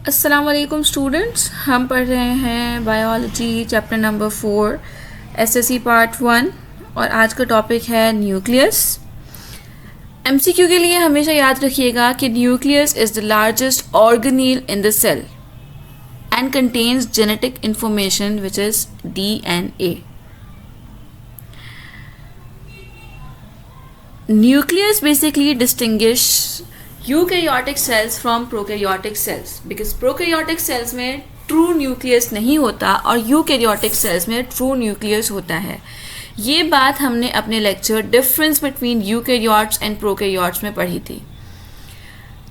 अस्सलाम वालेकुम स्टूडेंट्स, हम पढ़ रहे हैं biology chapter number 4 SSC part 1 और आज का टॉपिक है न्यूक्लियस। एमसीक्यू के लिए हमेशा याद रखिएगा कि nucleus is the largest organelle in the cell and contains genetic information which is DNA। Nucleus basically distinguish eukaryotic cells from prokaryotic cells because prokaryotic cells में true nucleus नहीं होता और eukaryotic cells में true nucleus होता है। ये बात हमने अपने lecture difference between eukaryotes and prokaryotes में पढ़ी थी।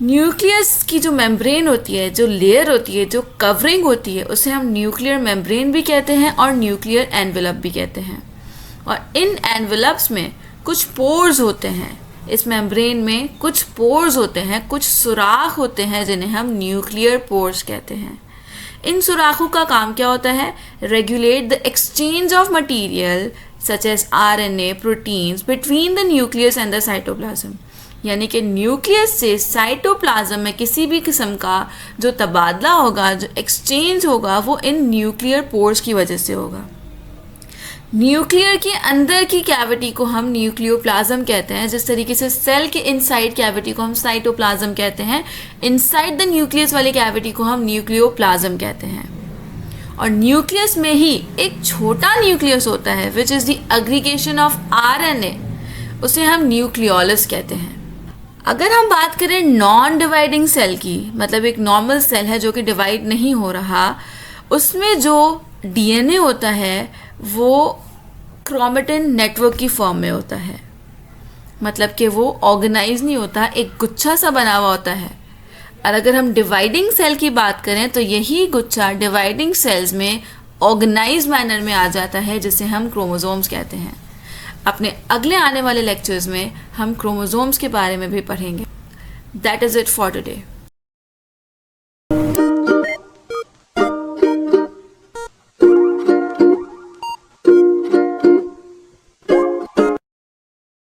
न्यूक्लियस की जो मेम्ब्रेन होती है, जो लेयर होती है, जो कवरिंग होती है, उसे हम न्यूक्लियर मेम्ब्रेन भी कहते हैं और न्यूक्लियर एनवेलप भी कहते हैं। और इन एनवेलप्स में कुछ पोर्स होते हैं, इस मेम्ब्रेन में कुछ पोर्स होते हैं, कुछ सुराख होते हैं जिन्हें हम न्यूक्लियर पोर्स कहते हैं। इन सुराखों का काम क्या होता है? Regulate the exchange of material such as RNA proteins between the nucleus and the cytoplasm. यानी कि न्यूक्लियस से साइटोप्लाज्म में किसी भी किस्म का जो तबादला होगा, जो एक्सचेंज होगा, वो इन न्यूक्लियर पोर्स की वजह से होगा। न्यूक्लियर के अंदर की कैविटी को हम न्यूक्लियोप्लाज्म कहते हैं, जिस तरीके से सेल के इनसाइड कैविटी को हम साइटोप्लाज्म कहते हैं, इनसाइड द न्यूक्लियस वाली कैविटी को हम न्यूक्लियोप्लाज्म कहते हैं। और न्यूक्लियस में ही एक छोटा न्यूक्लियस होता है which is the aggregation of RNA, उसे हम न्यूक्लियोलस कहते हैं। अगर हम बात करें नॉन डिवाइडिंग सेल की, मतलब एक नॉर्मल सेल है जो कि डिवाइड नहीं हो रहा, उसमें जो DNA होता है वो क्रोमेटिन नेटवर्क की फॉर्म में होता है, मतलब कि वो ऑर्गेनाइज नहीं होता, एक गुच्छा सा बना हुआ होता है। और अगर हम डिवाइडिंग सेल की बात करें तो यही गुच्छा डिवाइडिंग सेल्स में ऑर्गेनाइज मैनर में आ जाता है, जिसे हम क्रोमोसोम्स कहते हैं। अपने अगले आने वाले लेक्चर्स में हम क्रोमोसोम्स के बारे में भी पढ़ेंगे। That is it for today.